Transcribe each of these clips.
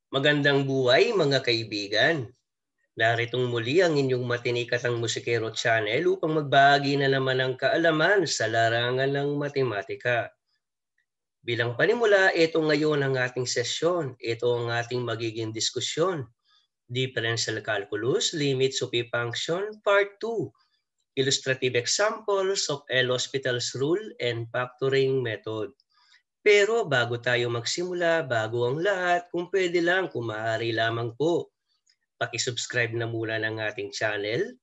Magandang buhay mga kaibigan. Naritong muli ang inyong matinikatang musikero channel upang magbahagi na naman ng kaalaman sa larangan ng matematika. Bilang panimula, ito ngayon ang ating sesyon. Ito ang ating magiging diskusyon. Differential Calculus, Limits of a Function, Part 2. Illustrative Examples of L'Hospital's Rule and Factoring Method. Pero bago tayo magsimula, bago ang lahat, kung pwede lang, kung maaari lamang po, paki-subscribe na muna ng ating channel,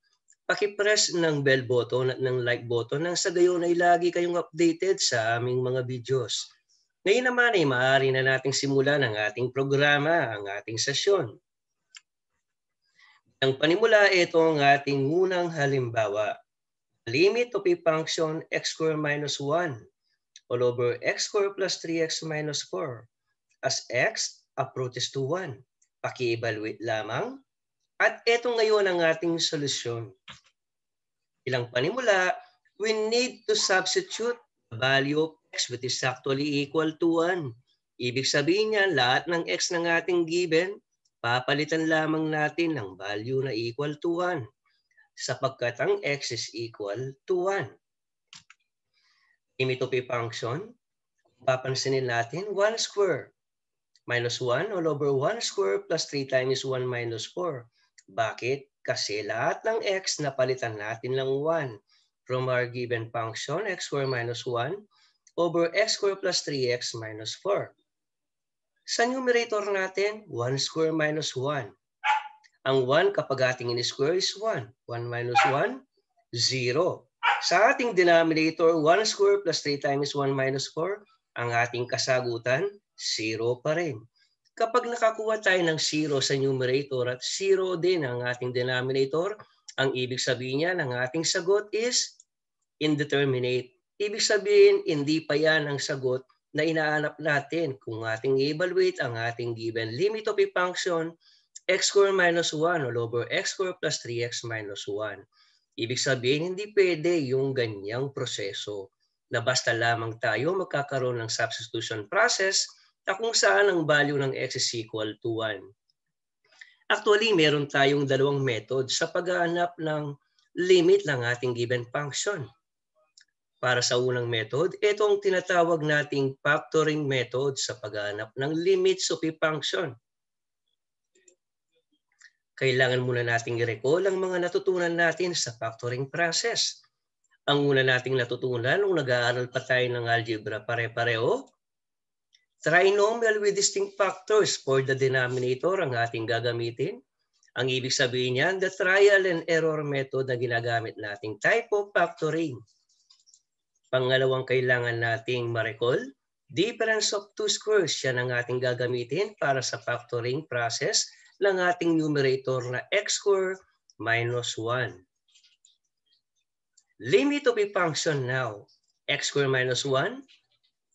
paki-press ng bell button at ng like button nang sa gayon ay lagi kayong updated sa aming mga videos. Ngayon naman ay maaari na nating simulan ang ating programa, ang ating sesyon. Ang panimula, ito ang ating unang halimbawa. Limit of a function x squared minus 1 all over x squared plus 3x minus 4 as x approaches to 1. Paki-evaluate lamang. At ito ngayon ang ating solusyon. Bilang panimula, we need to substitute the value of x which is actually equal to 1. Ibig sabihin niya, lahat ng x ng ating given, papalitan lamang natin ng value na equal to 1 sapagkat ang x is equal to 1. Limit of a function, papansinin natin 1 square minus 1 all over 1 square plus 3 times 1 minus 4. Bakit? Kasi lahat ng x napalitan natin ng 1 from our given function x square minus 1 over x square plus 3x minus 4. Sa numerator natin, 1 square minus 1. Ang 1 kapag ating in-square is 1. 1 minus 1, 0. Sa ating denominator, 1 square plus 3 times 1 minus 4, ang ating kasagutan, 0 pa rin. Kapag nakakuha tayo ng 0 sa numerator at 0 din ang ating denominator, ang ibig sabihin niya ng ating sagot is indeterminate. Ibig sabihin, hindi pa yan ang sagot na inaanap natin kung ating i-evaluate ang ating given limit of a function x squared minus 1 all over x squared plus 3x minus 1. Ibig sabihin, hindi pwede yung ganyang proseso na basta lamang tayo magkakaroon ng substitution process na kung saan ang value ng x is equal to 1. Actually, meron tayong dalawang method sa paghahanap ng limit ng ating given function. Para sa unang method, ito ang tinatawag nating factoring method sa paghahanap ng limits of a function. Kailangan muna nating i-recall ang mga natutunan natin sa factoring process. Ang una nating natutunan nung nag-aaral pa tayo ng algebra pare-pareho, trinomial with distinct factors for the denominator ang ating gagamitin. Ang ibig sabihin niyan, the trial and error method na ginagamit nating type of factoring. Pangalawang kailangan nating ma-recall, difference of two squares. Yan ang ating gagamitin para sa factoring process ng ating numerator na x squared minus 1. Limit of a function now, x squared minus 1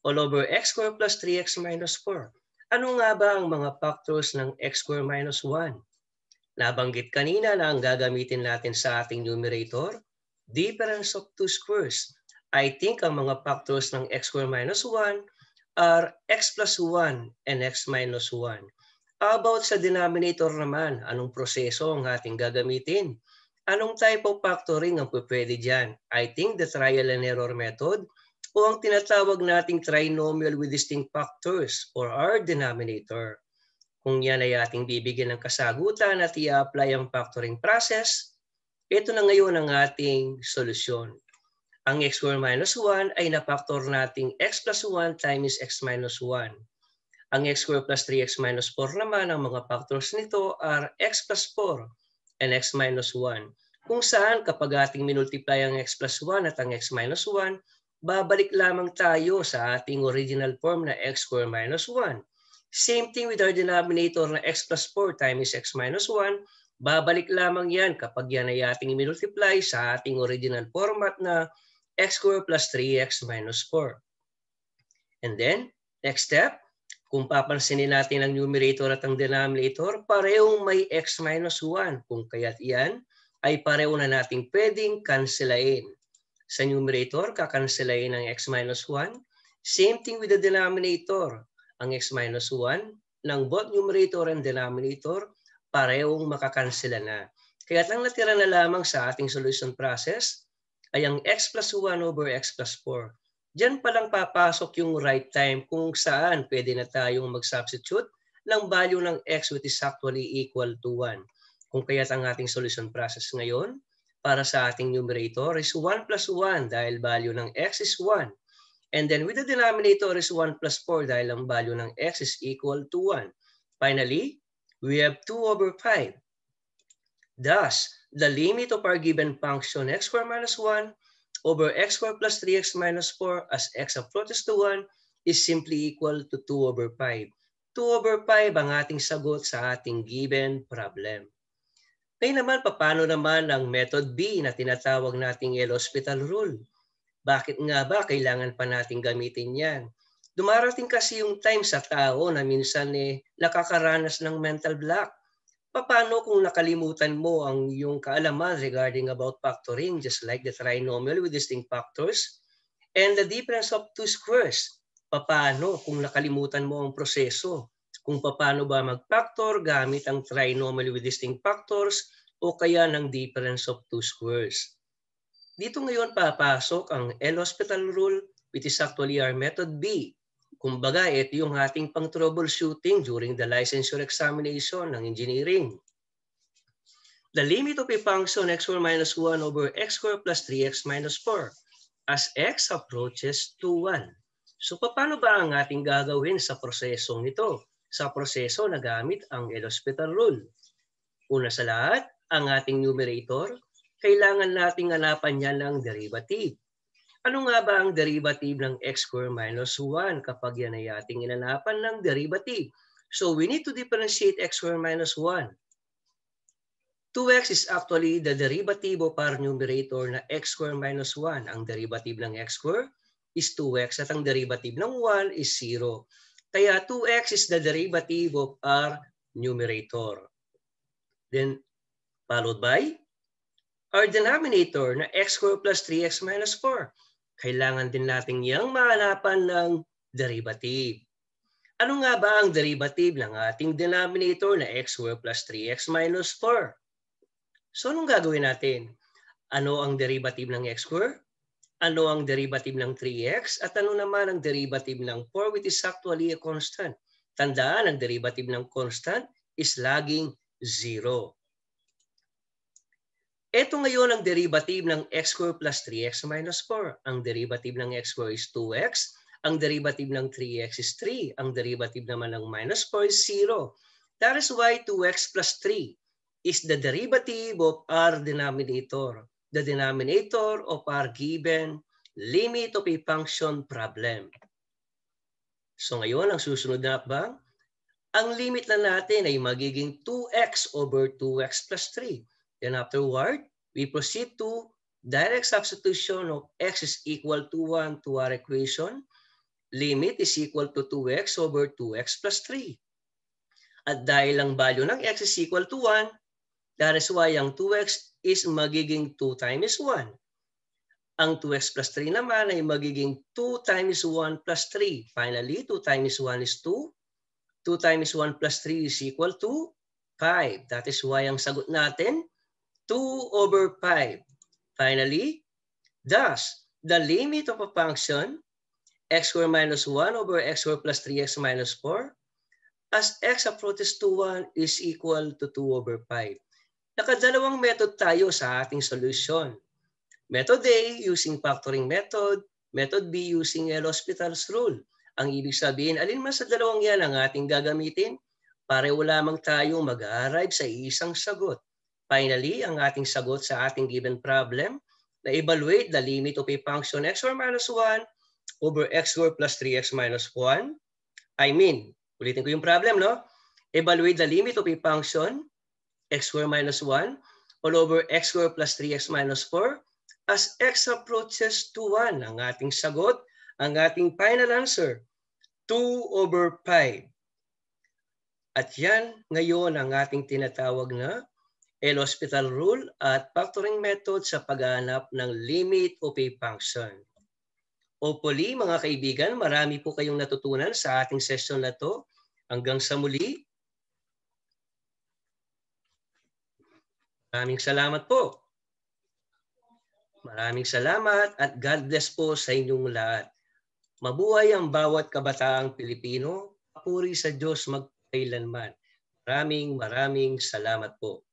all over x squared plus 3x minus 4. Ano nga ba ang mga factors ng x squared minus 1? Nabanggit kanina na ang gagamitin natin sa ating numerator, difference of two squares. I think ang mga factors ng x squared minus 1 are x plus 1 and x minus 1. How about sa denominator naman? Anong proseso ang ating gagamitin? Anong type of factoring ang pwede dyan? I think the trial and error method o ang tinatawag nating trinomial with distinct factors or our denominator. Kung yan ay ating bibigyan ng kasagutan at i-apply ang factoring process, ito na ngayon ang ating solusyon. Ang x squared minus 1 ay na-factor nating x plus 1 times x minus 1. Ang x squared plus 3x minus 4 naman, ang mga factors nito are x plus 4 and x minus 1. Kung saan kapag ating minultiply ang x plus 1 at ang x minus 1, babalik lamang tayo sa ating original form na x squared minus 1. Same thing with our denominator na x plus 4 times x minus 1, babalik lamang yan kapag yan ay ating minultiply sa ating original format na x squared plus 3x minus 4. And then, next step, kung papansinin natin ang numerator at ang denominator, parehong may x minus 1. Kung kaya't yan ay pareho na nating pwedeng cancelain. Sa numerator, kakancelain ang x minus 1. Same thing with the denominator. Ang x minus 1, ng both numerator and denominator, parehong makakansela na. Kaya ang natira na lamang sa ating solution process ay ang x plus 1 over x plus 4. Diyan palang papasok yung right time kung saan pwede na tayong mag-substitute ng value ng x which is actually equal to 1. Kung kaya't ang ating solution process ngayon para sa ating numerator is 1 plus 1 dahil value ng x is 1. And then with the denominator is 1 plus 4 dahil ang value ng x is equal to 1. Finally, we have 2 over 5. Thus, the limit of our given function x squared minus 1 over x squared plus 3x minus 4 as x approaches to 1 is simply equal to 2 over 5. 2 over 5 ang ating sagot sa ating given problem. Ngayon naman, paano naman ang method B na tinatawag nating L'Hospital rule? Bakit nga ba kailangan pa natin gamitin yan? Dumarating kasi yung time sa tao na minsan nakakaranas ng mental block. Paano kung nakalimutan mo ang iyong kaalaman regarding about factoring, just like the trinomial with distinct factors and the difference of two squares? Paano kung nakalimutan mo ang proseso? Kung paano ba mag-factor gamit ang trinomial with distinct factors o kaya ng difference of two squares. Dito ngayon papasok ang L'Hospital rule which is actually our method B. Kumbaga, ito yung ating pang-troubleshooting during the licensure examination ng engineering. The limit of a function x squared minus 1 over x squared plus 3x minus 4 as x approaches to 1. So paano ba ang ating gagawin sa prosesong ito? Sa proseso na gamit ang L'Hospital rule. Una sa lahat, ang ating numerator, kailangan nating hanapan niya ng derivative. Ano nga ba ang derivative ng x squared minus 1 kapag yan ay ating inanapan ng derivative? So we need to differentiate x squared minus 1. 2x is actually the derivative of our numerator na x squared minus 1. Ang derivative ng x squared is 2x at ang derivative ng 1 is 0. Kaya 2x is the derivative of our numerator. Then, followed by our denominator na x squared plus 3x minus 4. Kailangan din natin yang mahanapan ng derivative. Ano nga ba ang derivative ng ating denominator na x squared plus 3x minus 4? So, anong gagawin natin? Ano ang derivative ng x squared? Ano ang derivative ng 3x? At ano naman ang derivative ng 4 which is actually a constant? Tandaan, ang derivative ng constant is laging 0. Ito ngayon ang derivative ng x squared plus 3x minus 4. Ang derivative ng x squared is 2x. Ang derivative ng 3x is 3. Ang derivative naman ng minus 4 is 0. That is why 2x plus 3 is the derivative of our denominator. The denominator of our given limit of a function problem. So ngayon, ang susunod na hakbang, ang limit na natin ay magiging 2x over 2x plus 3. Then afterward, we proceed to direct substitution of x is equal to 1 to our equation. Limit is equal to 2x over 2x plus 3. At dahil ang value ng x is equal to 1, that is why ang 2x is magiging 2 times 1. Ang 2x plus 3 naman ay magiging 2 times 1 plus 3. Finally, 2 times 1 is 2. 2 times 1 plus 3 is equal to 5. That is why ang sagot natin, 2 over 5. Finally, thus, the limit of a function, x squared minus 1 over x squared plus 3x minus 4, as x approaches to 1 is equal to 2 over 5. Nakadalawang method tayo sa ating solution. Method A using factoring method, method B using L'Hospital's rule. Ang ibig sabihin, alin man sa dalawang yan ang ating gagamitin, pareho lamang tayong mag-arrive sa isang sagot. Finally, ang ating sagot sa ating given problem na evaluate the limit of a function x squared minus 1 over x squared plus 3x minus 1. Ulitin ko yung problem, no? Evaluate the limit of a function x squared minus 1 all over x squared plus 3x minus 4 as x approaches to 1. Ang ating sagot, ang ating final answer, 2 over 5. At yan ngayon ang ating tinatawag na L'Hospital rule at factoring method sa paghahanap ng limit of a function. Hopefully, mga kaibigan, marami po kayong natutunan sa ating session na to. Hanggang sa muli, maraming salamat po. Maraming salamat at God bless po sa inyong lahat. Mabuhay ang bawat kabataang Pilipino. Papuri sa Diyos magkailanman. Maraming salamat po.